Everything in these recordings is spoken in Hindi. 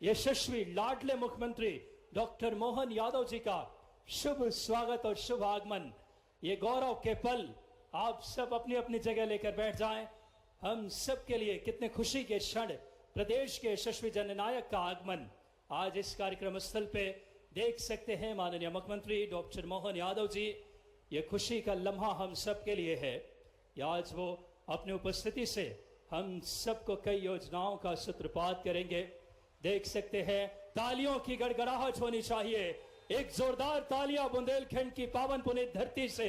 यशस्वी लाडले मुख्यमंत्री डॉक्टर मोहन यादव जी का शुभ स्वागत और शुभ आगमन। ये गौरव के पल आप सब अपनी अपनी जगह लेकर बैठ जाएं। हम सब के लिए कितने खुशी के क्षण, प्रदेश के यशस्वी जननायक का आगमन आज इस कार्यक्रम स्थल पे देख सकते हैं। माननीय मुख्यमंत्री डॉक्टर मोहन यादव जी, ये खुशी का लम्हा हम सब के लिए है। आज वो अपनी उपस्थिति से हम सबको कई योजनाओं का सूत्रपात करेंगे। देख सकते हैं, तालियों की गड़गड़ाहट होनी चाहिए। एक जोरदार तालियां बुंदेलखंड की पावन पुनीत धरती से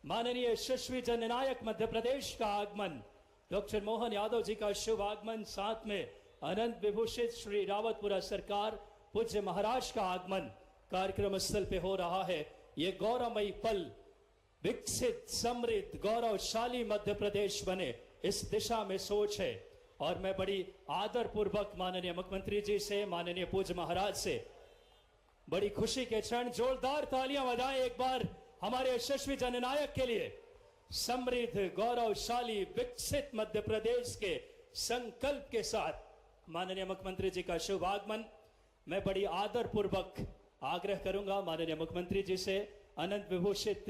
माननीय यशस्वी जननायक मध्य प्रदेश का आगमन, डॉक्टर मोहन यादव जी का शुभ आगमन, साथ में अनंत विभूषित श्री रावतपुरा सरकार पूज्य महाराज का आगमन कार्यक्रम स्थल पे हो रहा है। ये गौरवमयी पल विकसित, समृद्ध, गौरवशाली मध्य प्रदेश बने, इस दिशा में सोच है। और मैं बड़ी आदर पूर्वक माननीय मुख्यमंत्री जी से, माननीय पूज्य महाराज से बड़ी खुशी के क्षण, जोरदार तालियां बजाएं एक बार हमारे यशस्वी जननायक के लिए। समृद्ध, गौरवशाली, विकसित मध्य प्रदेश के संकल्प के साथ माननीय मुख्यमंत्री जी का शुभ आगमन। मैं बड़ी आदर पूर्वक आग्रह करूंगा माननीय मुख्यमंत्री जी से, अनंत विभूषित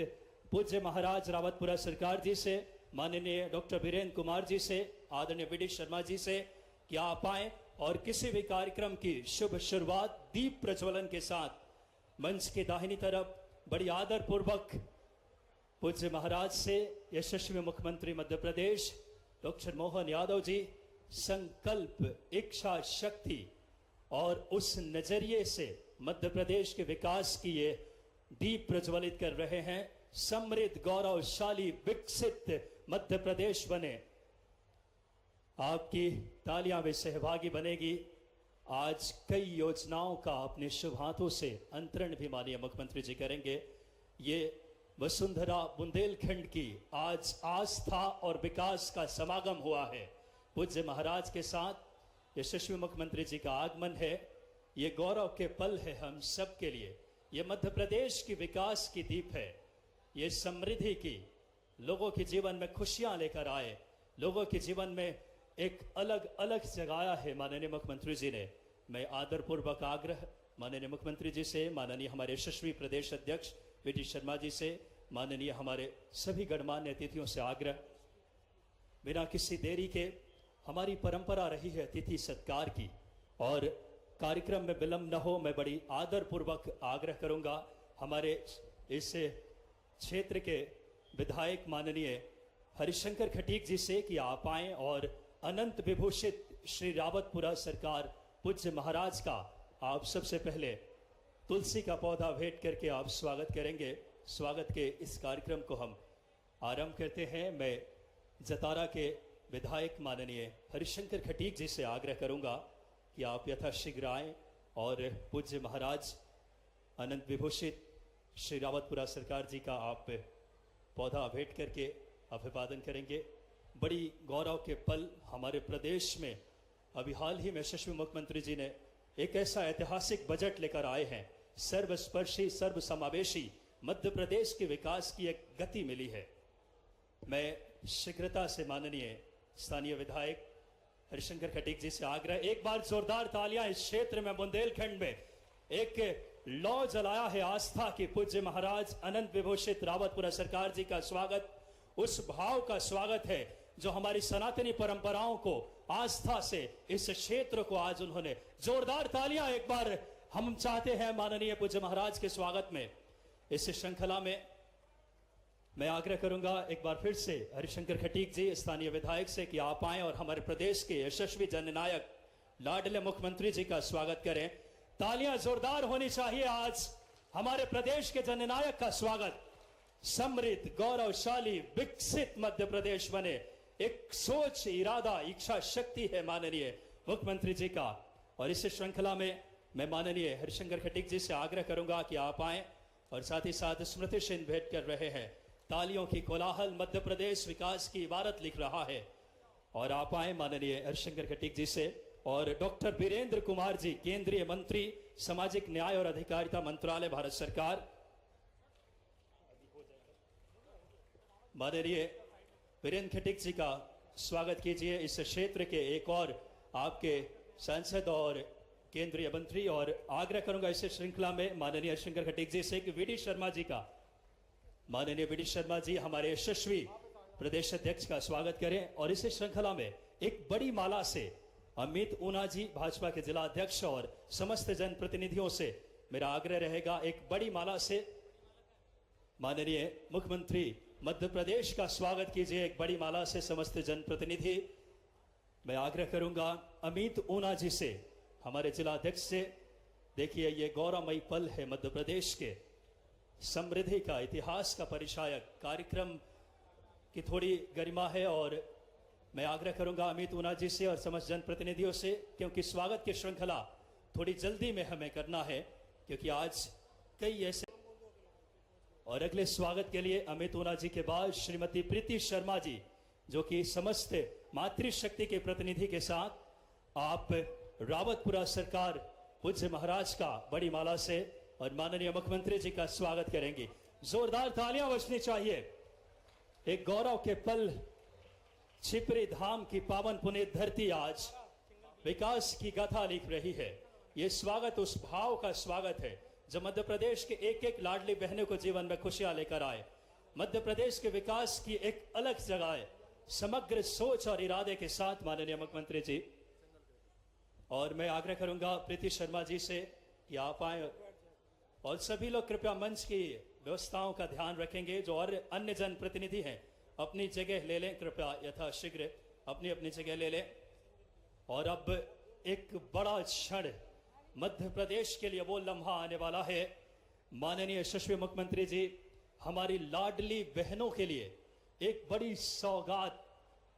पूज्य महाराज रावतपुरा सरकार जी से, माननीय डॉक्टर वीरेंद्र कुमार जी से, आदरणीय वी डी शर्मा जी से कि आप आए और किसी भी कार्यक्रम की शुभ शुरुआत दीप प्रज्वलन के साथ मंच के दाहिनी तरफ बड़ी आदर पूर्वक पूज्य महाराज से यशस्वी मुख्यमंत्री मध्य प्रदेश डॉक्टर मोहन यादव जी संकल्प, इच्छा शक्ति और उस नजरिए से मध्य प्रदेश के विकास की ये दीप प्रज्वलित कर रहे हैं। समृद्ध, गौरवशाली, विकसित मध्य प्रदेश बने। आपकी तालियां भी सहभागी बनेगी। आज कई योजनाओं का अपने शुभ हाथों से अंतरण भी माननीय मुख्यमंत्री जी करेंगे। ये वसुंधरा बुंदेलखंड की आज आस्था और विकास का समागम हुआ है। पूज्य महाराज के साथ यशस्वी मुख्यमंत्री जी का आगमन है। ये गौरव के पल है हम सब के लिए। ये मध्य प्रदेश की विकास की दीप है। ये समृद्धि की, लोगों के जीवन में खुशियां लेकर आए, लोगों के जीवन में एक अलग अलग जगाया है माननीय मुख्यमंत्री जी ने। मैं आदरपूर्वक आग्रह माननीय मुख्यमंत्री जी से, माननीय हमारे यशस्वी प्रदेश अध्यक्ष वी डी शर्मा जी से, माननीय हमारे सभी गणमान्य अतिथियों से आग्रह, बिना किसी देरी के, हमारी परंपरा रही है अतिथि सत्कार की और कार्यक्रम में विलंब न हो, मैं बड़ी आदरपूर्वक आग्रह करूंगा हमारे इस क्षेत्र के विधायक माननीय हरिशंकर खटीक जी से कि आप आएं और अनंत विभूषित श्री रावतपुरा सरकार पूज्य महाराज का आप सबसे पहले तुलसी का पौधा भेंट करके आप स्वागत करेंगे। स्वागत के इस कार्यक्रम को हम आरंभ करते हैं। मैं जतारा के विधायक माननीय हरिशंकर खटीक जी से आग्रह करूंगा कि आप यथाशीघ्र आएं और पूज्य महाराज अनंत विभूषित श्री रावतपुरा सरकार जी का आप पौधा भेंट करके अभिवादन करेंगे। बड़ी गौरव के पल हमारे प्रदेश में अभी हाल ही में यशस्वी मुख्यमंत्री जी ने एक ऐसा ऐतिहासिक बजट लेकर आए हैं। सर्वस्पर्शी, सर्वसमावेशी मध्य प्रदेश के विकास की एक गति मिली है। मैं शीघ्रता से माननीय स्थानीय विधायक हरिशंकर खटीक जी से आग्रह, एक बार जोरदार तालियां इस क्षेत्र में बुंदेलखंड में एक लौ जलाया है आस्था की पूज्य महाराज अनंत विभूषित रावतपुरा सरकार जी का स्वागत, उस भाव का स्वागत है जो हमारी सनातनी परंपराओं को आस्था से इस क्षेत्र को आज उन्होंने, जोरदार तालियां एक बार हम चाहते हैं माननीय पूज्य महाराज के स्वागत में। इस श्रृंखला में मैं आग्रह करूंगा एक बार फिर से हरिशंकर खटीक जी स्थानीय विधायक से कि आप आए और हमारे प्रदेश के यशस्वी जननायक लाडले मुख्यमंत्री जी का स्वागत करें। तालियां जोरदार होनी चाहिए आज हमारे प्रदेश के जननायक का स्वागत। समृद्ध, गौरवशाली, विकसित मध्य प्रदेश बने, एक सोच, इरादा, इच्छा शक्ति है माननीय मुख्यमंत्री जी का। और इस श्रृंखला में मैं माननीय हरिशंकर खटीक जी से आग्रह करूंगा कि आप आए और साथ ही साथ स्मृति चिन्ह भेंट कर रहे हैं। तालियों की कोलाहल मध्य प्रदेश विकास की इबारत लिख रहा है और आप आए माननीय हरिशंकर खटीक जी से। और डॉक्टर वीरेंद्र कुमार जी, केंद्रीय मंत्री सामाजिक न्याय और अधिकारिता मंत्रालय भारत सरकार, माननीय वीरेंद्र खटीक जी का स्वागत कीजिए। इस क्षेत्र के एक और आपके सांसद और केंद्रीय मंत्री और आग्रह करूंगा इस श्रृंखला में माननीय शंकर खटीक जी से कि वीडी शर्मा जी का, माननीय वीडी शर्मा जी हमारे यशस्वी प्रदेश अध्यक्ष का स्वागत करें और इस श्रृंखला में एक बड़ी माला से अमित ऊना जी भाजपा के जिला अध्यक्ष और समस्त जनप्रतिनिधियों से मेरा आग्रह रहेगा, एक बड़ी माला से माननीय मुख्यमंत्री मध्य प्रदेश का स्वागत कीजिए। एक बड़ी माला से समस्त जनप्रतिनिधि, मैं आग्रह करूंगा अमित ऊना जी से, हमारे जिला अध्यक्ष से। देखिए ये गौरवमयी पल है मध्य प्रदेश के समृद्धि का, इतिहास का परिचायक कार्यक्रम की थोड़ी गरिमा है और मैं आग्रह करूंगा अमित ऊना जी से और समस्त जनप्रतिनिधियों से, क्योंकि स्वागत की श्रृंखला थोड़ी जल्दी में हमें करना है, क्योंकि आज कई ऐसे और अगले स्वागत के लिए अमित ऊना जी के बाद श्रीमती प्रीति शर्मा जी, जो कि समस्त मातृशक्ति के प्रतिनिधि के साथ आप रावतपुरा सरकार पूज्य महाराज का बड़ी माला से और माननीय मुख्यमंत्री जी का स्वागत करेंगे। जोरदार तालियां बजनी चाहिए। एक गौरव के पल, छिपरी धाम की पावन पुनीत धरती आज विकास की गाथा लिख रही है। ये स्वागत उस भाव का स्वागत है जो मध्य प्रदेश के एक एक लाडली बहनों को जीवन में खुशियां लेकर आए। मध्य प्रदेश के विकास की एक अलग जगह है, समग्र सोच और इरादे के साथ माननीय मुख्यमंत्री जी। और मैं आग्रह करूंगा प्रीति शर्मा जी से कि आप आए और सभी लोग कृपया मंच की व्यवस्थाओं का ध्यान रखेंगे। जो और अन्य जनप्रतिनिधि हैं अपनी जगह ले लें, कृपया यथाशीघ्र अपनी अपनी जगह ले लें। और अब एक बड़ा क्षण मध्य प्रदेश के लिए वो लम्हा आने वाला है। माननीय यशस्वी मुख्यमंत्री जी हमारी लाडली बहनों के लिए एक बड़ी सौगात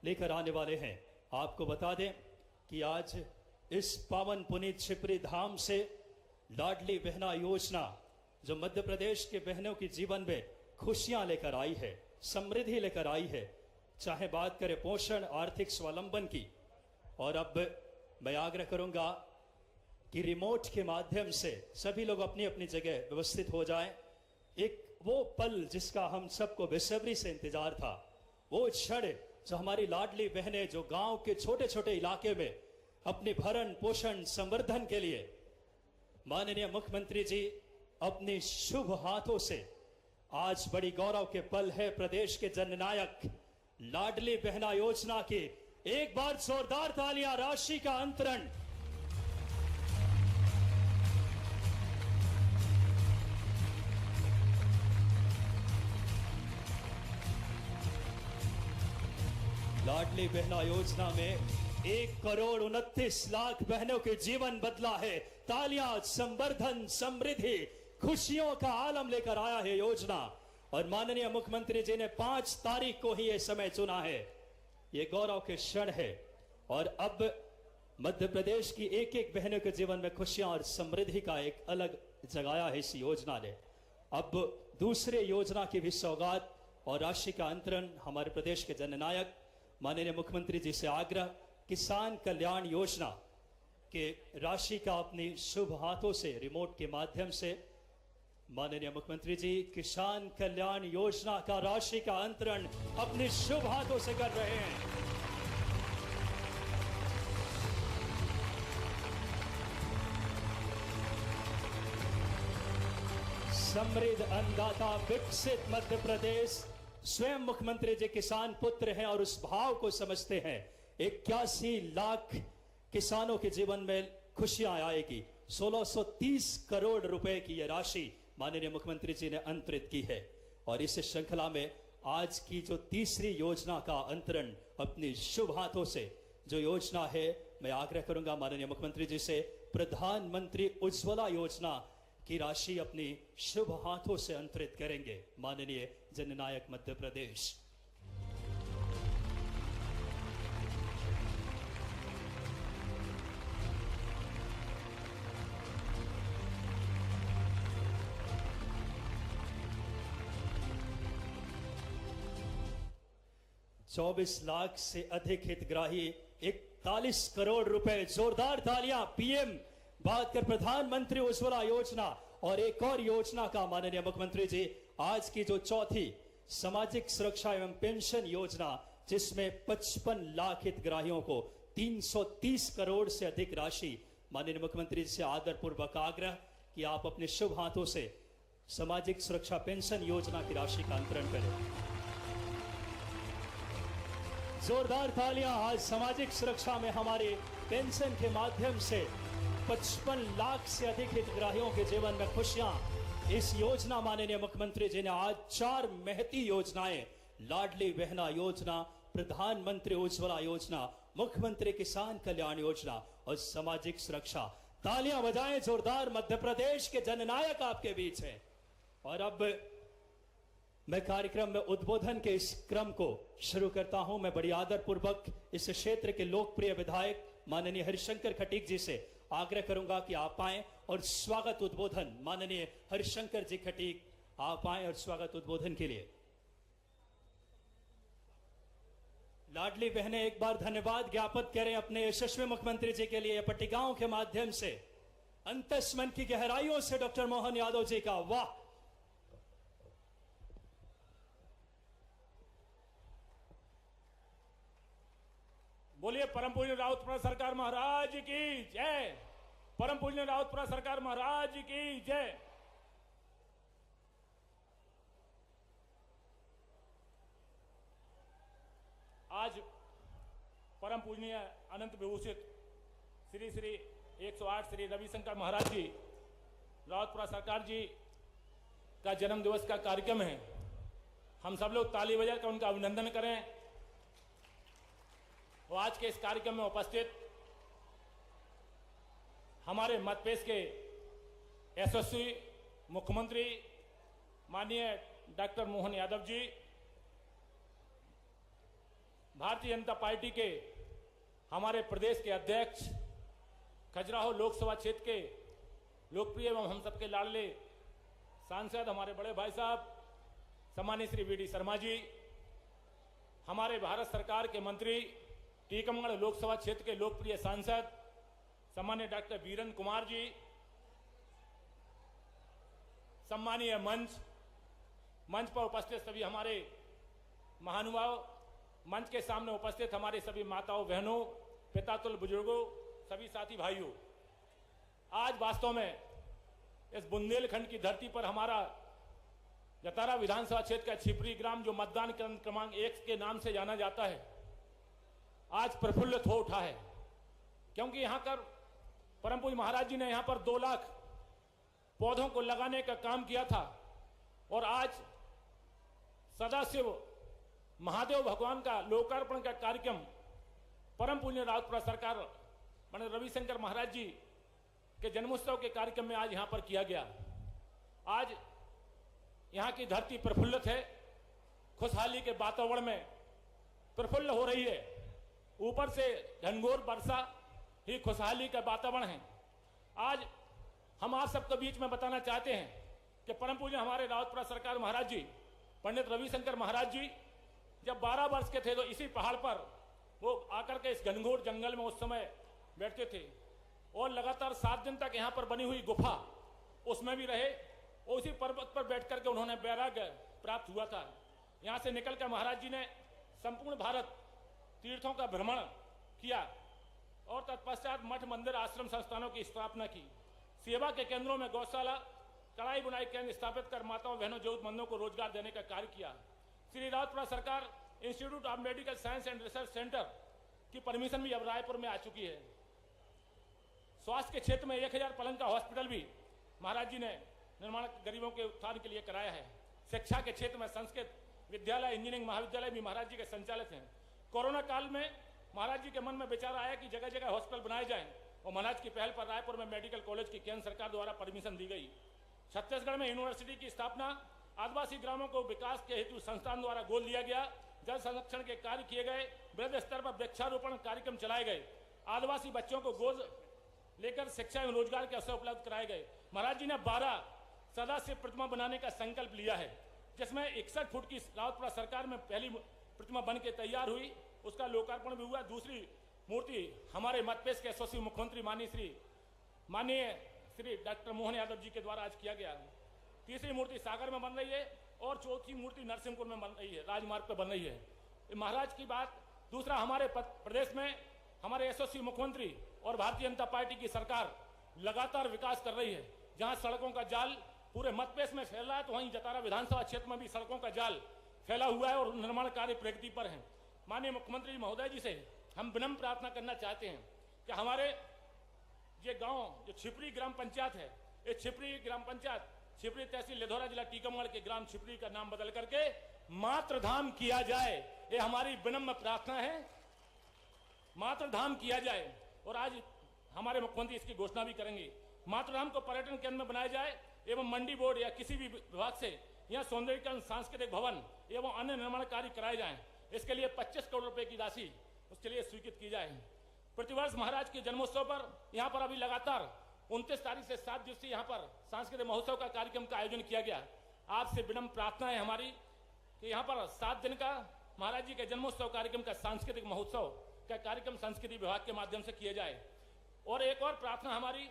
लेकर आने वाले हैं। आपको बता दें कि आज इस पावन पुनीत छिपरी धाम से लाडली बहना योजना जो मध्य प्रदेश के बहनों के जीवन में खुशियां लेकर आई है, समृद्धि लेकर आई है, चाहे बात करें पोषण, आर्थिक स्वावलंबन की। और अब मैं आग्रह करूंगा कि रिमोट के माध्यम से सभी लोग अपनी अपनी जगह व्यवस्थित हो जाएं। एक वो पल जिसका हम सबको बेसब्री से इंतजार था, वो क्षण जो हमारी लाडली बहनें जो गांव के छोटे छोटे इलाके में अपने भरण पोषण संवर्धन के लिए माननीय मुख्यमंत्री जी अपने शुभ हाथों से, आज बड़ी गौरव के पल है प्रदेश के जननायक लाडली बहना योजना की। एक बार जोरदार तालियां। राशि का अंतरण लाडली बहना योजना में 1,29,00,000 बहनों के जीवन बदला है। तालियां, संवर्धन, समृद्धि, खुशियों का आलम लेकर आया है योजना। और माननीय मुख्यमंत्री जी ने 5 तारीख को ही यह समय चुना है। ये गौरव के क्षण है। और अब मध्य प्रदेश की एक एक बहनों के जीवन में खुशियां और समृद्धि का एक अलग जगाया है इस योजना ने। अब दूसरे योजना की भी सौगात और राशि का अंतरण हमारे प्रदेश के जननायक माननीय मुख्यमंत्री जी से आग्रह, किसान कल्याण योजना के राशि का अपनी शुभ हाथों से रिमोट के माध्यम से माननीय मुख्यमंत्री जी किसान कल्याण योजना का राशि का अंतरण अपने शुभ हाथों से कर रहे हैं। समृद्ध अन्नदाता विकसित मध्य प्रदेश। स्वयं मुख्यमंत्री जी किसान पुत्र हैं और उस भाव को समझते हैं। 81 लाख किसानों के जीवन में खुशियां आएगी। 1630 करोड़ रुपए की यह राशि माननीय मुख्यमंत्री जी ने अंतरित की है। और इस श्रृंखला में आज की जो तीसरी योजना का अंतरण अपनी शुभ हाथों से जो योजना है, मैं आग्रह करूंगा माननीय मुख्यमंत्री जी से प्रधानमंत्री उज्ज्वला योजना की राशि अपनी शुभ हाथों से अंतरित करेंगे माननीय जननायक मध्य प्रदेश। चौबीस लाख से अधिक हितग्राही, 41 करोड़ रुपए। जोरदार तालियां। पीएम बात कर प्रधानमंत्री उज्ज्वला योजना और एक और योजना का माननीय मुख्यमंत्री जी आज की जो चौथी सामाजिक सुरक्षा एवं पेंशन योजना, जिसमें 55 लाख हितग्राहियों को 330 करोड़ से अधिक राशि माननीय मुख्यमंत्री जी से आदरपूर्वक आग्रह कि आप अपने शुभ हाथों से सामाजिक सुरक्षा पेंशन योजना की राशि का अंतरण करें। जोरदार तालियां। आज सामाजिक सुरक्षा में हमारे पेंशन के माध्यम से 55 लाख से अधिक हितग्राहियों के जीवन में खुशियां। इस योजना माननीय मुख्यमंत्री जी ने आज 4 महती योजनाएं, लाडली बहना योजना, प्रधानमंत्री उज्ज्वला योजना, मुख्यमंत्री किसान कल्याण योजना और सामाजिक सुरक्षा। तालियां बजाएं जोरदार। मध्य प्रदेश के जननायक आपके बीच हैं। और अब मैं कार्यक्रम में उद्बोधन के इस क्रम को शुरू करता हूं। मैं बड़ी आदरपूर्वक इस क्षेत्र के लोकप्रिय विधायक माननीय हरिशंकर खटीक जी से आग्रह करूंगा कि आप आए और स्वागत उद्बोधन। माननीय हरिशंकर जी खटीक, आप आए और स्वागत उद्बोधन के लिए। लाडली बहनें एक बार धन्यवाद ज्ञापित करें अपने यशस्वी मुख्यमंत्री जी के लिए पट्टिकाओं के माध्यम से। अंतस मन की गहराइयों से डॉक्टर मोहन यादव जी का वाह। बोलिए परम पूज्य राउतपुरा सरकार महाराज की जय। परम पूज्य राउतपुरा सरकार महाराज की जय। आज परम पूजनीय अनंत विभूषित श्री श्री 108 श्री रविशंकर महाराज जी राउतपुरा सरकार जी का जन्म दिवस का कार्यक्रम है। हम सब लोग ताली बजाकर उनका अभिनंदन करें। और आज के इस कार्यक्रम में उपस्थित हमारे मतपेश के यशस्वी मुख्यमंत्री माननीय डॉक्टर मोहन यादव जी, भारतीय जनता पार्टी के हमारे प्रदेश के अध्यक्ष, खजुराहो लोकसभा क्षेत्र के लोकप्रिय एवं हम सबके लाडले सांसद हमारे बड़े भाई साहब सम्मानित श्री वी डी शर्मा जी, हमारे भारत सरकार के मंत्री, टीकमगढ़ लोकसभा क्षेत्र के लोकप्रिय सांसद सम्मानीय डॉक्टर वीरेंद्र कुमार जी, सम्मानीय मंच पर उपस्थित सभी हमारे महानुभाव, मंच के सामने उपस्थित हमारे सभी माताओं बहनों, पितातुल्य बुजुर्गों, सभी साथी भाइयों, आज वास्तव में इस बुंदेलखंड की धरती पर हमारा जतारा विधानसभा क्षेत्र का छिपरी ग्राम जो मतदान क्रमांक 1 के नाम से जाना जाता है, आज प्रफुल्लित हो उठा है। क्योंकि यहां पर परम पूज्य महाराज जी ने यहां पर 2 लाख पौधों को लगाने का काम किया था। और आज सदाशिव महादेव भगवान का लोकार्पण का कार्यक्रम परम पूज्य राउतपुरा सरकार माननीय रविशंकर महाराज जी के जन्मोत्सव के कार्यक्रम में आज यहां पर किया गया। आज यहां की धरती प्रफुल्लित है, खुशहाली के वातावरण में प्रफुल्ल हो रही है। ऊपर से घनघोर वर्षा ही खुशहाली का वातावरण है। आज हम आप सबके बीच में बताना चाहते हैं कि परम पूज्य हमारे राउतपुरा सरकार महाराज जी पंडित रविशंकर महाराज जी जब 12 वर्ष के थे तो इसी पहाड़ पर वो आकर के इस घनघोर जंगल में उस समय बैठते थे और लगातार 7 दिन तक यहाँ पर बनी हुई गुफा उसमें भी रहे और उसी पर्वत पर बैठ करके उन्होंने वैराग्य प्राप्त हुआ था। यहाँ से निकलकर महाराज जी ने संपूर्ण भारत तीर्थों का भ्रमण किया और तत्पश्चात मठ मंदिर आश्रम संस्थानों की स्थापना की। सेवा के केंद्रों में गौशाला, कढ़ाई बुनाई केंद्र स्थापित कर माताओं बहनों जरूरतमंदों को रोजगार देने का कार्य किया। श्री राउतपुरा सरकार institute of medical science and research centre की परमिशन भी अब रायपुर में आ चुकी है। स्वास्थ्य के क्षेत्र में 1000 पलंग का हॉस्पिटल भी महाराज जी ने निर्माण गरीबों के उत्थान के लिए कराया है। शिक्षा के क्षेत्र में संस्कृत विद्यालय, इंजीनियरिंग महाविद्यालय भी महाराज जी के संचालित हैं। कोरोना काल में महाराज जी के मन में विचार आया कि जगह जगह हॉस्पिटल बनाए जाएं और महाराज की पहल पर रायपुर में मेडिकल कॉलेज की केंद्र सरकार द्वारा परमिशन दी गई। छत्तीसगढ़ में यूनिवर्सिटी की स्थापना, आदिवासी ग्रामों को विकास के हेतु संस्थान द्वारा गोद लिया गया। जल संरक्षण के कार्य किए गए, वृहद स्तर पर वृक्षारोपण कार्यक्रम चलाए गए, आदिवासी बच्चों को गोद लेकर शिक्षा एवं रोजगार के अवसर उपलब्ध कराए गए। महाराज जी ने 12 सदाशिव प्रतिमा बनाने का संकल्प लिया है, जिसमें 61 फुट की राउतपुरा सरकार में पहली प्रतिमा बन के तैयार हुई, उसका लोकार्पण भी हुआ। दूसरी मूर्ति हमारे मतपेश के यशस्वी मुख्यमंत्री माननीय श्री डॉक्टर मोहन यादव जी के द्वारा आज किया गया। तीसरी मूर्ति सागर में बन रही है और चौथी मूर्ति नरसिंहपुर में बन रही है, राजमार्ग पर बन रही है। महाराज की बात। दूसरा, हमारे प्रदेश में हमारे यशस्वी मुख्यमंत्री और भारतीय जनता पार्टी की सरकार लगातार विकास कर रही है। जहां सड़कों का जाल पूरे मध्यप्रदेश में फैल रहा है, तो वहीं जतारा विधानसभा क्षेत्र में भी सड़कों का जाल फैला हुआ है और निर्माण कार्य प्रगति पर है। माननीय मुख्यमंत्री महोदय जी से हम विनम्र प्रार्थना करना चाहते हैं कि हमारे ये गांव जो छिपरी ग्राम पंचायत है, ये छिपरी ग्राम पंचायत छिपरी तहसील लिधौरा जिला टीकमगढ़ के ग्राम छिपरी का नाम बदल करके मातृधाम किया जाए। ये हमारी विनम्र प्रार्थना है, मातृधाम किया जाए। और आज हमारे मुख्यमंत्री इसकी घोषणा भी करेंगे। मातृधाम को पर्यटन केंद्र में बनाया जाए एवं मंडी बोर्ड या किसी भी विभाग से यहाँ सौंदर्यीकरण, सांस्कृतिक भवन एवं अन्य निर्माण कार्य कराए जाएं। इसके लिए 25 करोड़ रुपए की राशि उसके लिए स्वीकृत की जाए। प्रतिवर्ष महाराज के जन्मोत्सव पर यहाँ पर अभी लगातार 29 तारीख से 7 दिवसीय यहाँ पर सांस्कृतिक महोत्सव का कार्यक्रम का आयोजन किया गया। आपसे विनम्र प्रार्थना है हमारी कि यहाँ पर 7 दिन का महाराज जी के जन्मोत्सव कार्यक्रम का सांस्कृतिक महोत्सव का कार्यक्रम संस्कृति विभाग के माध्यम से किया जाए। और एक और प्रार्थना हमारी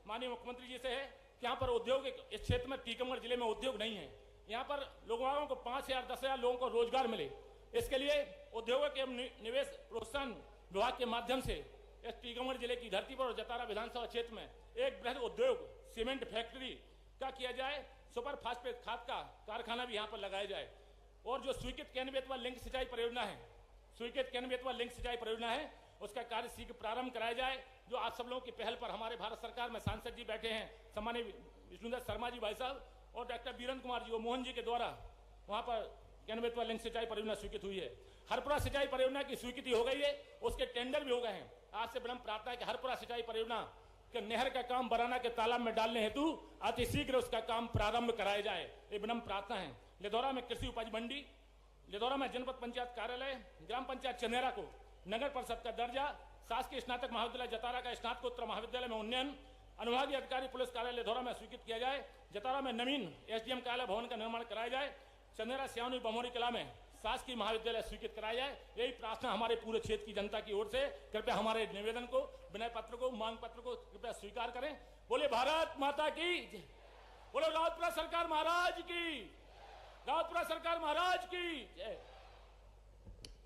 माननीय मुख्यमंत्री जी से है कि यहाँ पर उद्योग, इस क्षेत्र में टीकमगढ़ जिले में उद्योग नहीं है, यहाँ पर लोगों को 5,000 10,000 लोगों को रोजगार मिले। इसके लिए उद्योग एवं निवेश प्रोत्साहन विभाग के माध्यम से इस टीकमगढ़ जिले की धरती पर और जतारा विधानसभा क्षेत्र में एक बृहद उद्योग सीमेंट फैक्ट्री का किया जाए। सुपर फास्फेट खाद का कारखाना भी यहाँ पर लगाया जाए। और जो स्वीकृत केन बेतवा लिंक सिंचाई परियोजना है, स्वीकृत केन बेतवा लिंक सिंचाई परियोजना है, उसका कार्य शीघ्र प्रारंभ कराया जाए। जो आप सब लोगों की पहल पर हमारे भारत सरकार में सांसद जी बैठे हैं, सम्मानीय विष्णुदत्त शर्मा जी भाई साहब और डॉक्टर वीरेंद्र कुमार जी, वो मोहन जी के द्वारा वहां पर केन बेतवा लिंक सिंचाई परियोजना स्वीकृत हुई है। हरपुरा सिंचाई परियोजना की स्वीकृति हो गई है, उसके टेंडर भी हो गए हैं। आज से विनम्र प्रार्थना है कि हरपुरा सिंचाई परियोजना के नहर का काम बराना के तालाब में डालने हेतु अति शीघ्र उसका काम प्रारंभ कराया जाए, ये विनम्र प्रार्थना है। लिधौरा में कृषि उपज मंडी, लिधौरा में जनपद पंचायत कार्यालय, ग्राम पंचायत चनेरा को नगर परिषद का दर्जा, शासकीय स्नातक महाविद्यालय जतारा का स्नातकोत्तर महाविद्यालय में उन्नयन, अनुभागीय अधिकारी पुलिस कार्यालय लिधौरा में स्वीकृत किया जाए। जतारा में नवीन एसडीएम कार्यालय भवन का निर्माण कराया जाए। चंदेरा सियानी बमोरी कला में शासकीय महाविद्यालय स्वीकृत कराया जाए। यही प्रार्थना हमारे पूरे क्षेत्र की जनता की ओर से। कृपया हमारे निवेदन को, विनय पत्र को, मांग पत्र को कृपया स्वीकार करें। बोले भारत माता की, बोले रावतपुरा सरकार महाराज की, रावतपुरा सरकार महाराज की जय।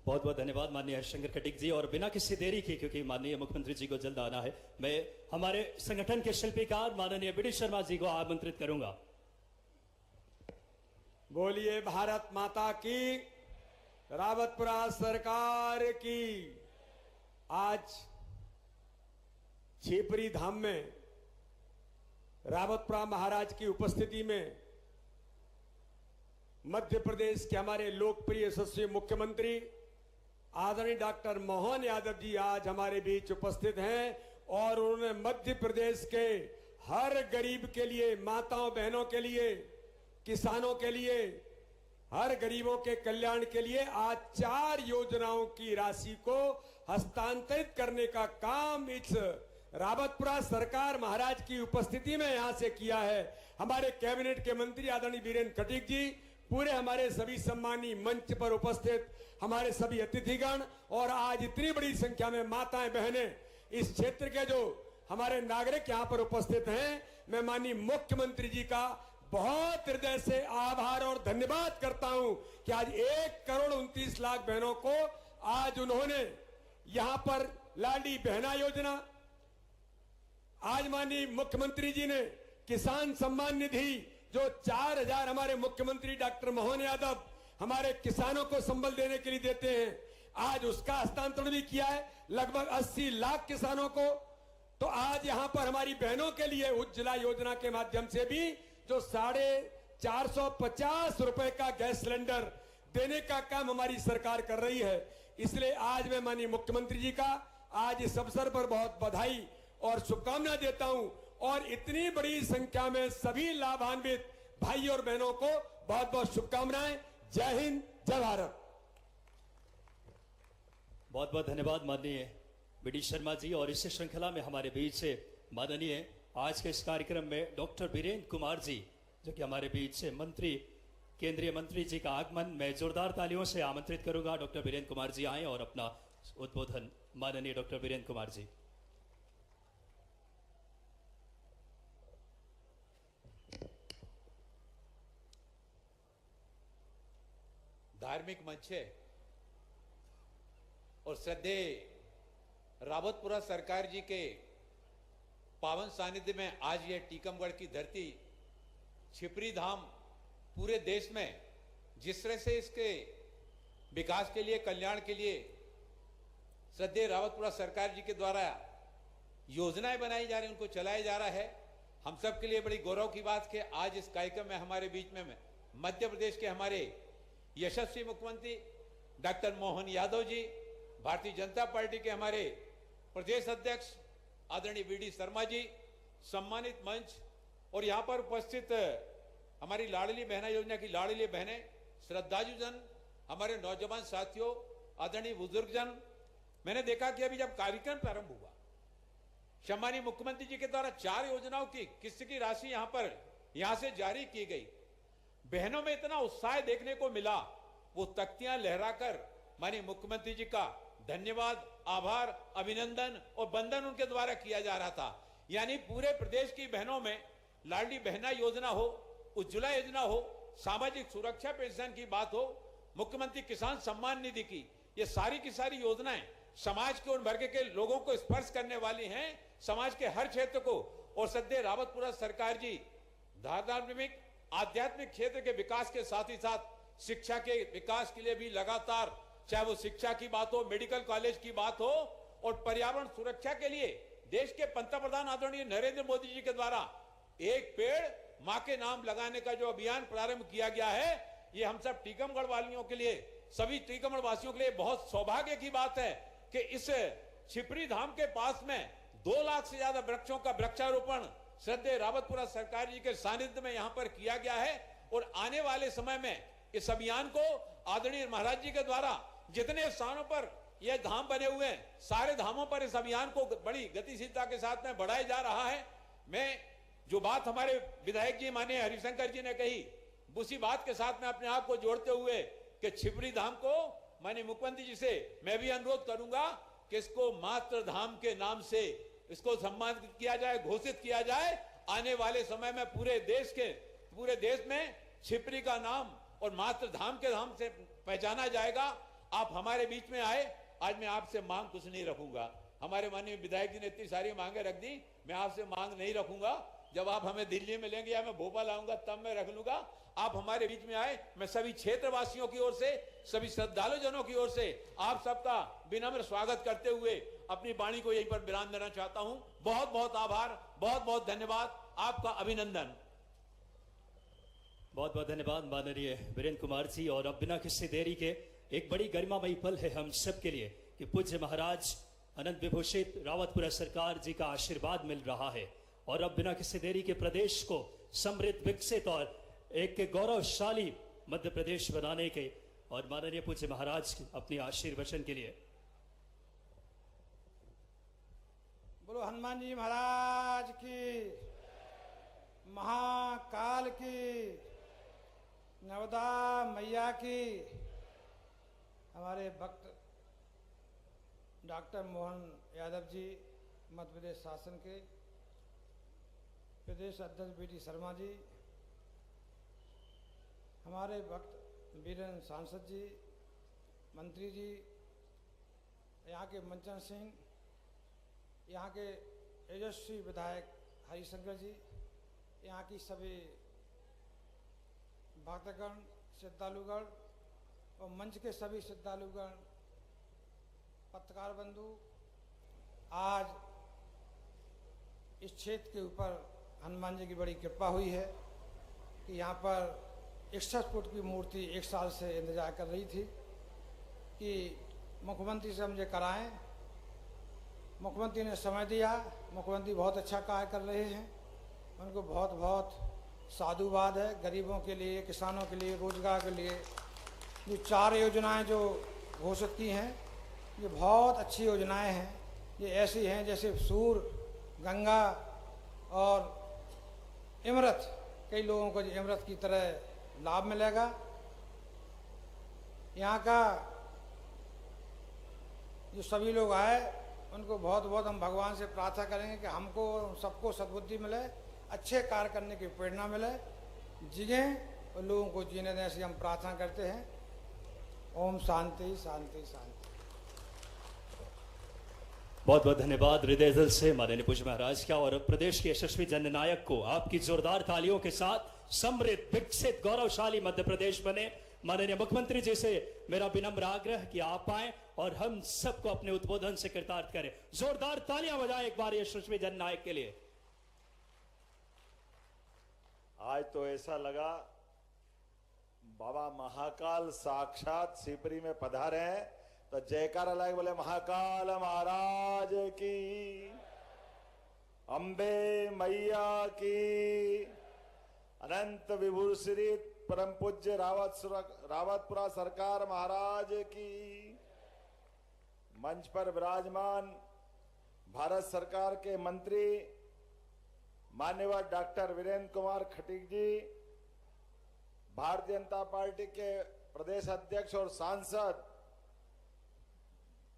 बहुत बहुत धन्यवाद माननीय हरिशंकर खटीक जी। और बिना किसी देरी के, क्योंकि माननीय मुख्यमंत्री जी को जल्द आना है, मैं हमारे संगठन के शिल्पीकार माननीय बीडी शर्मा जी को आमंत्रित करूंगा। बोलिए भारत माता की, रावतपुरा सरकार की। आज छिपरी धाम में रावतपुरा महाराज की उपस्थिति में मध्य प्रदेश के हमारे लोकप्रिय यशस्वी मुख्यमंत्री आदरणीय डॉक्टर मोहन यादव जी आज हमारे बीच उपस्थित हैं और उन्होंने मध्य प्रदेश के हर गरीब के लिए, माताओं बहनों के लिए, किसानों के लिए, हर गरीबों के कल्याण के लिए आज 4 योजनाओं की राशि को हस्तांतरित करने का काम इस रावतपुरा सरकार महाराज की उपस्थिति में यहां से किया है। हमारे कैबिनेट के मंत्री आदरणीय वीरेंद्र खटीक जी, पूरे हमारे सभी सम्मानीय मंच पर उपस्थित हमारे सभी अतिथिगण और आज इतनी बड़ी संख्या में माताएं बहनें, इस क्षेत्र के जो हमारे नागरिक यहाँ पर उपस्थित हैं, मैं माननीय मुख्यमंत्री जी का बहुत हृदय से आभार और धन्यवाद करता हूं कि आज 1,29,00,000 बहनों को आज उन्होंने यहां पर लाडली बहना योजना, आज माननीय मुख्यमंत्री जी ने किसान सम्मान निधि जो 4,000 हमारे मुख्यमंत्री डॉक्टर मोहन यादव हमारे किसानों को संबल देने के लिए देते हैं, आज उसका हस्तांतरण भी किया है लगभग 80 लाख किसानों को। तो आज यहां पर हमारी बहनों के लिए उज्ज्वला योजना के माध्यम से भी जो 450 रुपए का गैस सिलेंडर देने का काम हमारी सरकार कर रही है। इसलिए आज मैं माननीय मुख्यमंत्री जी का आज इस अवसर पर बहुत बधाई और शुभकामनाएं देता हूं और इतनी बड़ी संख्या में सभी लाभान्वित भाई और बहनों को बहुत बहुत शुभकामनाएं। जय हिंद, जय भारत। बहुत बहुत धन्यवाद माननीय बीडी शर्मा जी। और इस श्रृंखला में हमारे बीच से माननीय आज के इस कार्यक्रम में डॉक्टर वीरेंद्र कुमार जी, जो कि हमारे बीच से मंत्री, केंद्रीय मंत्री जी का आगमन मैं जोरदार तालियों से आमंत्रित करूंगा। डॉक्टर वीरेंद्र कुमार जी आए और अपना उद्बोधन। माननीय डॉक्टर वीरेंद्र कुमार जी। धार्मिक मंच है और श्रद्धेय रावतपुरा सरकार जी के पावन सानिध्य में आज यह टीकमगढ़ की धरती छिपरी धाम पूरे देश में जिस तरह से इसके विकास के लिए, कल्याण के लिए श्रद्धेय रावतपुरा सरकार जी के द्वारा योजनाएं बनाई जा रही, उनको चलाया जा रहा है। हम सब के लिए बड़ी गौरव की बात कि आज इस कार्यक्रम में हमारे बीच में मध्य प्रदेश के हमारे यशस्वी मुख्यमंत्री डॉक्टर मोहन यादव जी, भारतीय जनता पार्टी के हमारे प्रदेश अध्यक्ष आदरणीय वीडी शर्मा जी, सम्मानित मंच और यहाँ पर उपस्थित हमारी लाडली बहना योजना की लाडली बहनें, श्रद्धालुजन, हमारे नौजवान साथियों, आदरणीय बुजुर्गजन। मैंने देखा कि अभी जब कार्यक्रम प्रारंभ हुआ, सम्मानीय मुख्यमंत्री जी के द्वारा 4 योजनाओं की किस्त की राशि यहां से जारी की गई। बहनों में इतना उत्साह देखने को मिला, वो तख्तियां लहराकर माननीय मुख्यमंत्री जी का धन्यवाद, आभार, अभिनंदन और वंदन उनके द्वारा किया जा रहा था। यानी पूरे प्रदेश की बहनों में लाडली बहना योजना हो, उज्ज्वला योजना हो, सामाजिक सुरक्षा पेंशन की बात हो, मुख्यमंत्री किसान सम्मान निधि की, ये सारी की सारी योजनाएं समाज के उन वर्ग के लोगों को स्पर्श करने वाली हैं, समाज के हर क्षेत्र को। और श्रद्धेय रावतपुरा सरकार जी धार्मिक आध्यात्मिक क्षेत्र के विकास के साथ ही साथ शिक्षा के विकास के लिए भी लगातार, चाहे वो शिक्षा की बात हो, मेडिकल कॉलेज की बात हो, और पर्यावरण सुरक्षा के लिए देश के पंतप्रधान आदरणीय नरेंद्र मोदी जी के द्वारा एक पेड़ मां के नाम लगाने का जो अभियान प्रारंभ किया गया है, ये हम सब टीकमगढ़ वालियों के लिए, सभी टीकमगढ़ वासियों के लिए बहुत सौभाग्य की बात है कि इस छिपरी धाम के पास में 2 लाख से ज्यादा वृक्षों का वृक्षारोपण श्रद्धेय रावतपुरा सरकार जी के सानिध्य में यहां पर किया गया है। और आने वाले समय में इस अभियान को आदरणीय महाराज जी के द्वारा जितने स्थानों पर यह धाम बने हुए हैं, सारे धामों पर इस अभियान को बड़ी गतिशीलता के साथ में बढ़ाया जा रहा है। मैं जो बात हमारे विधायक जी माननीय हरिशंकर जी ने कही, उसी बात के साथ में अपने आप को जोड़ते हुए कि छिपरी धाम को माननीय मुख्यमंत्री जी से मैं भी अनुरोध करूंगा कि इसको मातृ धाम के नाम से इसको सम्मानित किया जाए, घोषित किया जाए। आने वाले समय में पूरे देश में छिपरी का नाम और मातृ धाम के नाम से पहचाना जाएगा। आप हमारे बीच में आए, आज मैं आपसे मांग कुछ नहीं रखूंगा। हमारे माननीय विधायक जी ने इतनी सारी मांगे रख दी, मैं आपसे मांग नहीं रखूंगा। जब आप हमें दिल्ली में लेंगे या मैं भोपाल आऊंगा तब मैं रख लूंगा। आप हमारे बीच में आए, मैं सभी क्षेत्रवासियों की ओर से, सभी श्रद्धालु जनों की ओर से आप सबका विनम्र स्वागत करते हुए अपनी वाणी को यहीं पर विराम देना चाहता हूं। बहुत बहुत आभार, बहुत बहुत धन्यवाद, आपका अभिनंदन। बहुत बहुत धन्यवाद माननीय वीरेंद्र कुमार जी। और अब बिना किसी देरी के एक बड़ी गरिमामयी पल है हम सब के लिए कि पूज्य महाराज अनंत विभूषित रावतपुरा सरकार जी का आशीर्वाद मिल रहा है। और अब बिना किसी देरी के प्रदेश को समृद्ध, विकसित और एक गौरवशाली मध्य प्रदेश बनाने के और माननीय पूज्य महाराज की अपनी आशीर्वचन के लिए बोलो हनुमान जी महाराज की, महाकाल की, नर्मदा मैया की। हमारे भक्त डॉक्टर मोहन यादव जी, मध्य प्रदेश शासन के प्रदेश अध्यक्ष वीडी शर्मा जी, हमारे भक्त वीरेंद्र सांसद जी, मंत्री जी, यहाँ के मंचन सिंह, यहाँ के तेजस्वी विधायक हरिशंकर जी, यहाँ की सभी भक्तगण, श्रद्धालुगण और मंच के सभी श्रद्धालुगण, पत्रकार बंधु, आज इस क्षेत्र के ऊपर हनुमान जी की बड़ी कृपा हुई है कि यहाँ पर 61 फुट की मूर्ति 1 साल से इंतजार कर रही थी कि मुख्यमंत्री से मुझे कराएं। मुख्यमंत्री ने समय दिया, मुख्यमंत्री बहुत अच्छा कार्य कर रहे हैं, उनको बहुत बहुत साधुवाद है। गरीबों के लिए, किसानों के लिए, रोजगार के लिए जो 4 योजनाएं जो घोषित की हैं, ये बहुत अच्छी योजनाएं हैं। ये ऐसी हैं जैसे सूर, गंगा और इमरत, कई लोगों को इमरत की तरह लाभ मिलेगा। यहाँ का जो सभी लोग आए उनको बहुत बहुत हम भगवान से प्रार्थना करेंगे कि हमको सबको सद्बुद्धि मिले, अच्छे कार्य करने की प्रेरणा मिले, जिएं और लोगों को जीने दें, ऐसी हम प्रार्थना करते हैं। ओम शांति शांति शांति। बहुत बहुत धन्यवाद हृदय दिल से माननीय पूज्य महाराज का। और प्रदेश के यशस्वी जननायक को आपकी जोरदार तालियों के साथ समृद्ध, विकसित, गौरवशाली मध्य प्रदेश बने। माननीय मुख्यमंत्री जी से मेरा विनम्र आग्रह कि आप आए और हम सबको अपने उद्बोधन से कृतार्थ करें। जोरदार तालियां बजाएं एक बार यशस्वी जननायक के लिए। आज तो ऐसा लगा बाबा महाकाल साक्षात शिवपुरी में पधारे हैं, तो जयकारा लाए बोले महाकाल महाराज की, अंबे मैया की, अनंत विभूषित परम पूज्य रावतपुरा सरकार महाराज की। मंच पर विराजमान भारत सरकार के मंत्री माननीय डॉक्टर वीरेंद्र कुमार खटीक जी, भारतीय जनता पार्टी के प्रदेश अध्यक्ष और सांसद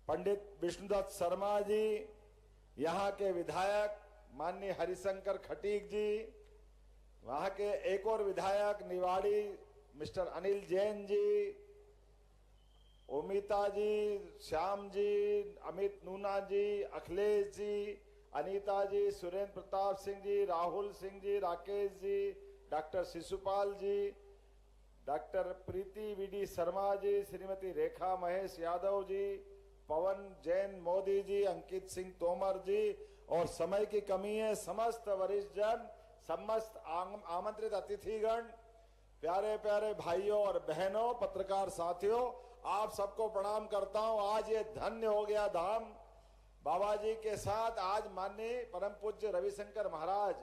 पंडित विष्णुदत्त शर्मा जी, यहाँ के विधायक माननीय हरिशंकर खटीक जी, वहां के एक और विधायक निवाड़ी मिस्टर अनिल जैन जी, ओमिता जी, श्याम जी, अमित नूना जी, अखिलेश जी, अनीता जी, सुरेंद्र प्रताप सिंह जी, राहुल सिंह जी, राकेश जी, डॉक्टर शिशुपाल जी, डॉक्टर प्रीति वीडी शर्मा जी, श्रीमती रेखा महेश यादव जी, पवन जैन मोदी जी, अंकित सिंह तोमर जी, और समय की कमी है, समस्त वरिष्ठ जन, समस्त आमंत्रित अतिथिगण, प्यारे प्यारे भाइयों और बहनों, पत्रकार साथियों, आप सबको प्रणाम करता हूं। आज ये धन्य हो गया धाम बाबा जी के साथ। आज माननीय परम पूज्य रविशंकर महाराज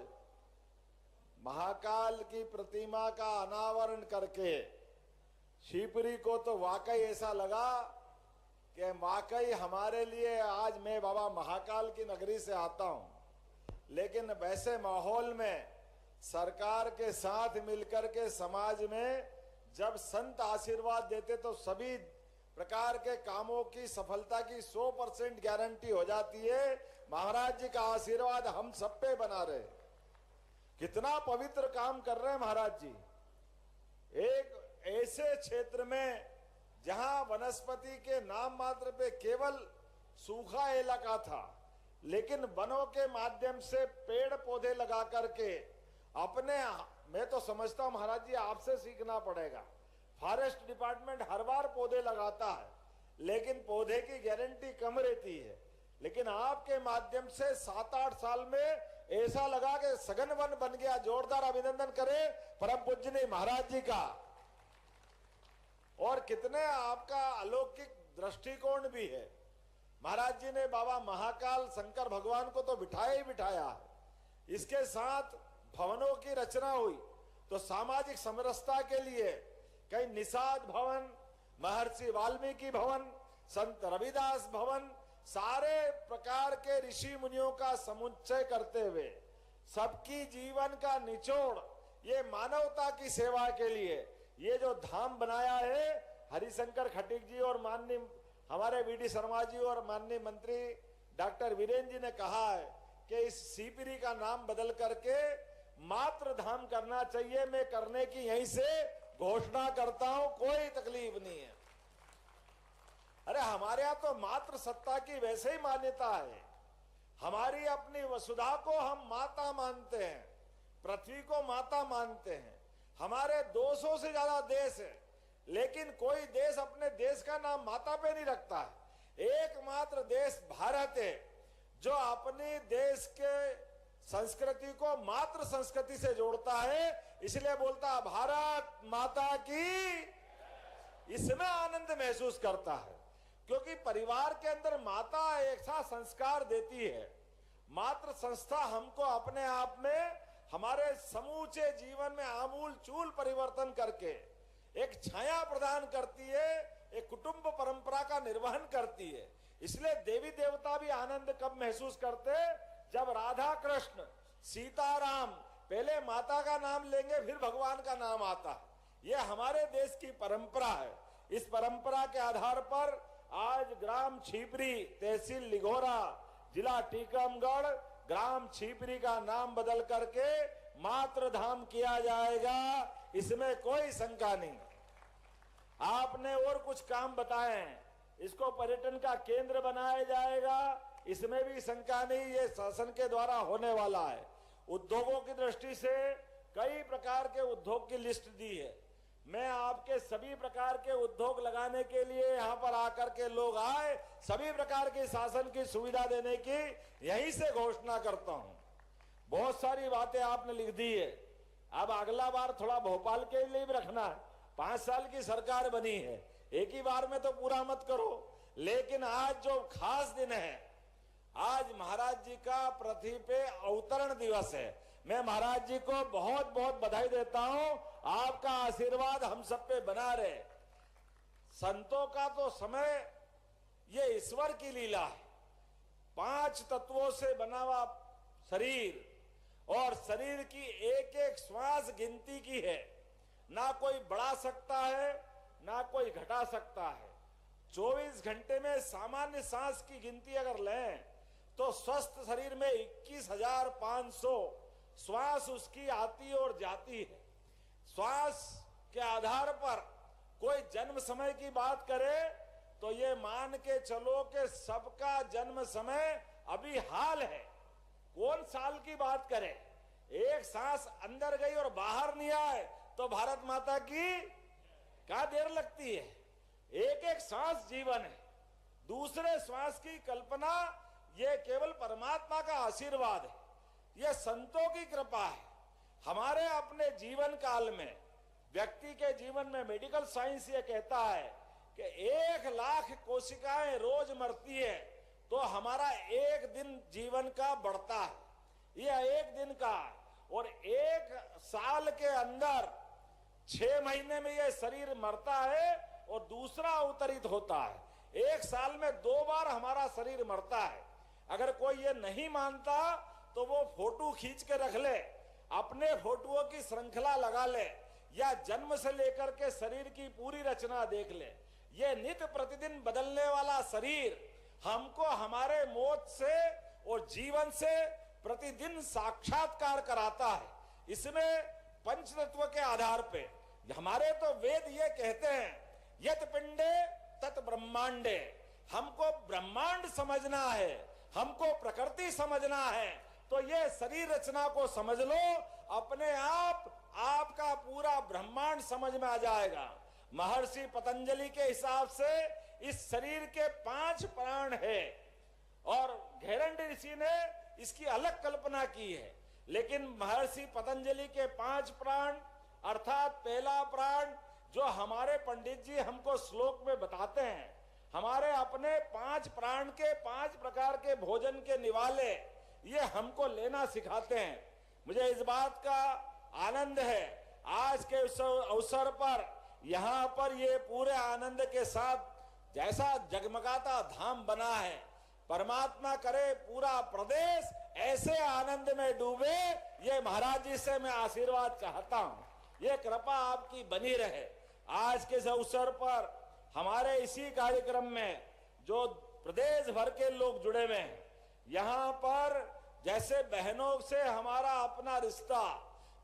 महाकाल की प्रतिमा का अनावरण करके शिवपुरी को तो वाकई ऐसा लगा कि वाकई हमारे लिए आज मैं बाबा महाकाल की नगरी से आता हूं, लेकिन वैसे माहौल में सरकार के साथ मिलकर के समाज में जब संत आशीर्वाद देते तो सभी प्रकार के कामों की सफलता की 100% गारंटी हो जाती है। महाराज जी का आशीर्वाद हम सब पे बना रहे। कितना पवित्र काम कर रहे हैं महाराज जी। एक ऐसे क्षेत्र में जहां वनस्पति के नाम मात्र पे केवल सूखा इलाका था, लेकिन वनों के माध्यम से पेड़ पौधे लगा करके अपने, मैं तो समझता हूं महाराज जी आपसे सीखना पड़ेगा। फॉरेस्ट डिपार्टमेंट हर बार पौधे लगाता है, लेकिन पौधे की गारंटी कम रहती है, लेकिन आपके माध्यम से 7-8 साल में ऐसा लगा कि सघन वन बन गया। जोरदार अभिनंदन करें परम पूज्य महाराज जी का। और कितने आपका अलौकिक दृष्टिकोण भी है। महाराज जी ने बाबा महाकाल शंकर भगवान को तो बिठाया ही बिठाया है। इसके साथ भवनों की रचना हुई तो सामाजिक समरसता के लिए कई निषाद भवन, महर्षि वाल्मीकि भवन, संत रविदास भवन, सारे प्रकार के ऋषि मुनियों का समुच्चय करते हुए सबकी जीवन का निचोड़ ये मानवता की सेवा के लिए ये जो धाम बनाया है, हरिशंकर खटीक जी और माननीय हमारे वीडी शर्मा जी और माननीय मंत्री डॉक्टर वीरेंद्र जी ने कहा है कि इस शिवपुरी का नाम बदल करके मात्र धाम करना चाहिए। मैं करने की यहीं से घोषणा करता हूं, कोई तकलीफ नहीं है। अरे हमारे यहां तो मात्र सत्ता की वैसे ही मान्यता है। हमारी अपनी वसुधा को हम माता मानते हैं, पृथ्वी को माता मानते हैं। हमारे 200 से ज्यादा देश है, लेकिन कोई देश अपने देश का नाम माता पे नहीं रखता है। एकमात्र देश भारत है जो अपने देश के संस्कृति को मात्र संस्कृति से जोड़ता है, इसलिए बोलता है भारत माता की। इसमें आनंद महसूस करता है, क्योंकि परिवार के अंदर माता ऐसा संस्कार देती है। मात्र संस्था हमको अपने आप में हमारे समूचे जीवन में आमूल चूल परिवर्तन करके एक छाया प्रदान करती है, एक कुटुंब परंपरा का निर्वहन करती है। इसलिए देवी देवता भी आनंद कब महसूस करते, जब राधा कृष्ण सीताराम पहले माता का नाम लेंगे फिर भगवान का नाम आता है। यह हमारे देश की परंपरा है। इस परंपरा के आधार पर आज ग्राम छिपरी, तहसील लिघोरा, जिला टीकमगढ़, ग्राम छिपरी का नाम बदल करके मात्र धाम किया जाएगा, इसमें कोई शंका नहीं। आपने और कुछ काम बताए हैं, इसको पर्यटन का केंद्र बनाया जाएगा, इसमें भी शंका नहीं, ये शासन के द्वारा होने वाला है। उद्योगों की दृष्टि से कई प्रकार के उद्योग की लिस्ट दी है। मैं आपके सभी प्रकार के उद्योग लगाने के लिए यहाँ पर आकर के लोग आए, सभी प्रकार की शासन की सुविधा देने की यहीं से घोषणा करता हूं। बहुत सारी बातें आपने लिख दी है, अब अगला बार थोड़ा भोपाल के लिए भी रखना है। 5 साल की सरकार बनी है, एक ही बार में तो पूरा मत करो। लेकिन आज जो खास दिन है, आज महाराज जी का पृथ्वी पे अवतरण दिवस है। मैं महाराज जी को बहुत बहुत बधाई देता हूं, आपका आशीर्वाद हम सब पे बना रहे। संतों का तो समय ये ईश्वर की लीला है। 5 तत्वों से बना हुआ शरीर, और शरीर की एक एक श्वास गिनती की है, ना कोई बढ़ा सकता है ना कोई घटा सकता है। 24 घंटे में सामान्य सांस की गिनती अगर लें तो स्वस्थ शरीर में 21,500 श्वास उसकी आती और जाती है। श्वास के आधार पर कोई जन्म समय की बात करे तो ये मान के चलो कि सबका जन्म समय अभी हाल है। कौन साल की बात करे, एक सांस अंदर गई और बाहर नहीं आए तो भारत माता की क्या देर लगती है। एक एक सांस जीवन है, दूसरे श्वास की कल्पना ये केवल परमात्मा का आशीर्वाद है, ये संतों की कृपा है। हमारे अपने जीवन काल में, व्यक्ति के जीवन में मेडिकल साइंस ये कहता है कि 1 लाख कोशिकाएं रोज मरती है तो हमारा एक दिन जीवन का बढ़ता है, यह एक दिन का। और 1 साल के अंदर 6 महीने में यह शरीर मरता है और दूसरा अवतरित होता है। 1 साल में 2 बार हमारा शरीर मरता है। अगर कोई ये नहीं मानता तो वो फोटो खींच के रख ले, अपने फोटुओं की श्रृंखला लगा ले, या जन्म से लेकर के शरीर की पूरी रचना देख ले। ये नित्य प्रतिदिन बदलने वाला शरीर हमको हमारे मौत से और जीवन से प्रतिदिन साक्षात्कार कराता है। इसमें पंचतत्व के आधार पे हमारे तो वेद ये कहते हैं, यत पिंडे तत ब्रह्मांडे। हमको ब्रह्मांड समझना है, हमको प्रकृति समझना है, तो ये शरीर रचना को समझ लो, अपने आप आपका पूरा ब्रह्मांड समझ में आ जाएगा। महर्षि पतंजलि के हिसाब से इस शरीर के 5 प्राण है, और घेरंडी ऋषि ने इसकी अलग कल्पना की है। लेकिन महर्षि पतंजलि के 5 प्राण अर्थात पहला प्राण जो हमारे पंडित जी हमको श्लोक में बताते हैं, हमारे अपने 5 प्राण के 5 प्रकार के भोजन के निवाले ये हमको लेना सिखाते हैं। मुझे इस बात का आनंद है आज के अवसर पर यहाँ पर ये पूरे आनंद के साथ जैसा जगमगाता धाम बना है, परमात्मा करे पूरा प्रदेश ऐसे आनंद में डूबे, ये महाराज जी से मैं आशीर्वाद चाहता हूँ। ये कृपा आपकी बनी रहे। आज के इस अवसर पर हमारे इसी कार्यक्रम में जो प्रदेश भर के लोग जुड़े हुए हैं, यहाँ पर जैसे बहनों से हमारा अपना रिश्ता,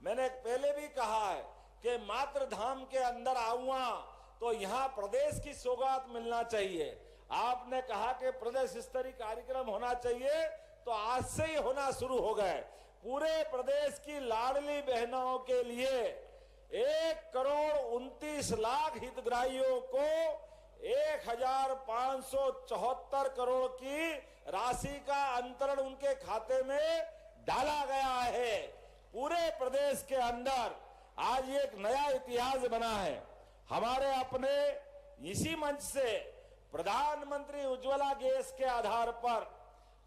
मैंने पहले भी कहा है कि मातृ धाम के अंदर आऊंगा तो यहाँ प्रदेश की सौगात मिलना चाहिए। आपने कहा कि प्रदेश स्तरीय कार्यक्रम होना चाहिए, तो आज से ही होना शुरू हो गए। पूरे प्रदेश की लाडली बहनों के लिए 1,29,00,000 हितग्राहियों को 1,574 करोड़ की राशि का अंतरण उनके खाते में डाला गया है। पूरे प्रदेश के अंदर आज ये एक नया इतिहास बना है। हमारे अपने इसी मंच से प्रधानमंत्री उज्ज्वला गैस के आधार पर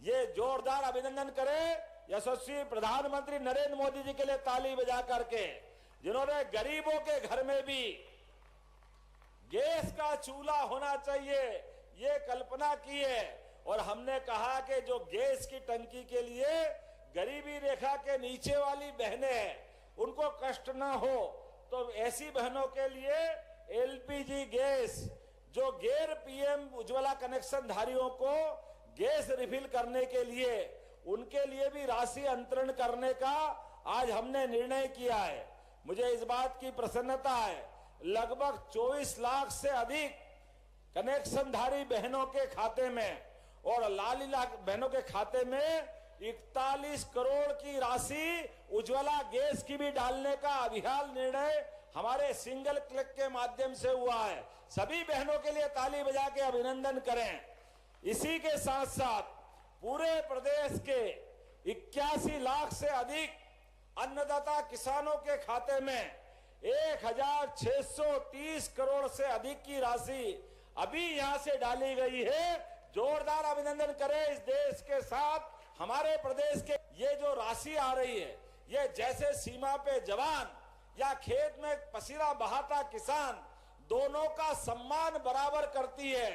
ये जोरदार अभिनंदन करें यशस्वी प्रधानमंत्री नरेंद्र मोदी जी के लिए ताली बजा करके, जिन्होंने गरीबों के घर में भी गैस का चूल्हा होना चाहिए ये कल्पना की है। और हमने कहा कि जो गैस की टंकी के लिए गरीबी रेखा के नीचे वाली बहनें हैं उनको कष्ट ना हो, तो ऐसी बहनों के लिए एलपीजी गैस, जो गैर पीएम उज्ज्वला कनेक्शन धारियों को गैस रिफिल करने के लिए उनके लिए भी राशि अंतरण करने का आज हमने निर्णय किया है। मुझे इस बात की प्रसन्नता है, लगभग 24 लाख से अधिक कनेक्शनधारी बहनों के खाते में और लालीला बहनों के खाते में 41 करोड़ की राशि उज्ज्वला गैस की भी डालने का अभियान निर्णय हमारे सिंगल क्लिक के माध्यम से हुआ है। सभी बहनों के लिए ताली बजा के अभिनंदन करें। इसी के साथ साथ पूरे प्रदेश के 81 लाख से अधिक अन्नदाता किसानों के खाते में 1630 करोड़ से अधिक की राशि अभी यहां से डाली गई है। जोरदार अभिनंदन करें। इस देश के साथ हमारे प्रदेश के ये जो राशि आ रही है, ये जैसे सीमा पे जवान या खेत में पसीना बहाता किसान, दोनों का सम्मान बराबर करती है।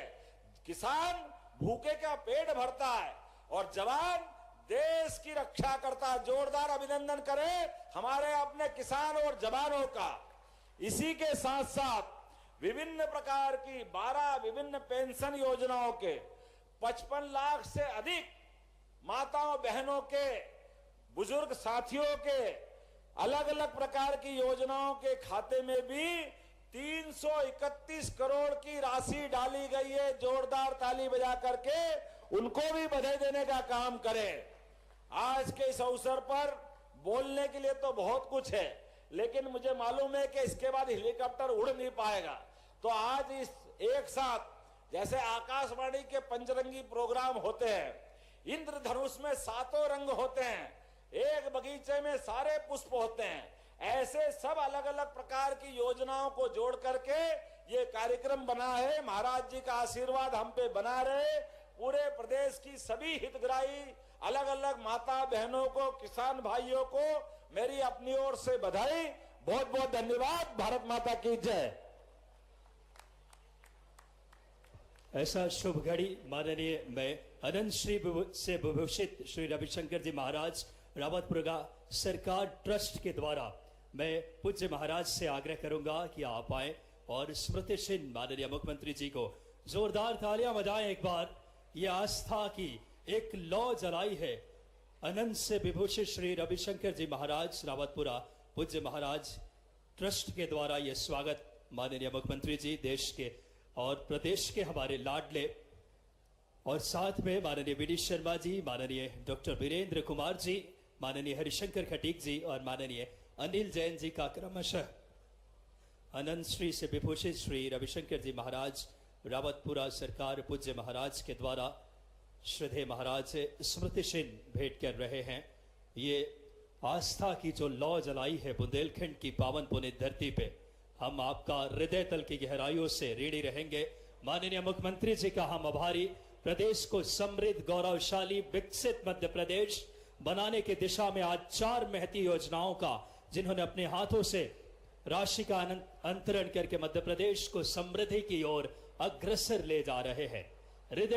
किसान भूखे का पेट भरता है और जवान देश की रक्षा करता है। जोरदार अभिनंदन करें हमारे अपने किसान और जवानों का। इसी के साथ साथ विभिन्न प्रकार की 12 विभिन्न पेंशन योजनाओं के 55 लाख से अधिक माताओं बहनों के बुजुर्ग साथियों के अलग अलग प्रकार की योजनाओं के खाते में भी 331 करोड़ की राशि डाली गई है। जोरदार ताली बजा करके उनको भी बधाई देने का काम करें। आज के इस अवसर पर बोलने के लिए तो बहुत कुछ है, लेकिन मुझे मालूम है कि इसके बाद हेलीकॉप्टर उड़ नहीं पाएगा। तो आज इस एक साथ जैसे आकाशवाणी के पंचरंगी प्रोग्राम होते हैं, इंद्रधनुष में 7 रंग होते हैं, एक बगीचे में सारे पुष्प होते हैं, ऐसे सब अलग अलग प्रकार की योजनाओं को जोड़ करके ये कार्यक्रम बना है। महाराज जी का आशीर्वाद हम पे बना रहे। पूरे प्रदेश की सभी हितग्राही अलग अलग माता बहनों को, किसान भाइयों को मेरी अपनी ओर से बधाई। बहुत बहुत धन्यवाद। भारत माता की जय। ऐसा शुभ घड़ी माननीय मैं अनंत श्री से विभूषित श्री रविशंकर जी महाराज रावतपुरा सरकार ट्रस्ट के द्वारा मैं पूज्य महाराज से आग्रह करूंगा कि आप आए और स्मृति चिन्ह माननीय मुख्यमंत्री जी को जोरदार तालियां बजाएं। एक बार ये आस्था की एक लौ जलाई है। अनंत से विभूषित श्री रविशंकर जी महाराज रावतपुरा पूज्य महाराज ट्रस्ट के द्वारा ये स्वागत माननीय मुख्यमंत्री जी देश के और प्रदेश के हमारे लाडले और साथ में माननीय वी डी शर्मा जी, माननीय डॉक्टर वीरेंद्र कुमार जी, माननीय हरिशंकर खटीक जी और माननीय अनिल जैन जी का क्रमशः अनंत श्री से विभूषित श्री रविशंकर जी महाराज रावतपुरा सरकार पूज्य महाराज के द्वारा श्रद्धेय महाराज से स्मृति चिन्ह भेंट कर रहे हैं। ये आस्था की जो लौ जलाई है बुंदेलखंड की पावन पुनीत धरती पे, हम आपका हृदय तल की गहराइयों से ऋणी रहेंगे। माननीय मुख्यमंत्री जी का हम आभारी। प्रदेश को समृद्ध गौरवशाली विकसित मध्य प्रदेश बनाने की दिशा में आज 4 महती योजनाओं का जिन्होंने अपने हाथों से राशि का अंतरण करके मध्य प्रदेश को समृद्धि की ओर अग्रसर ले जा रहे हैं। हृदय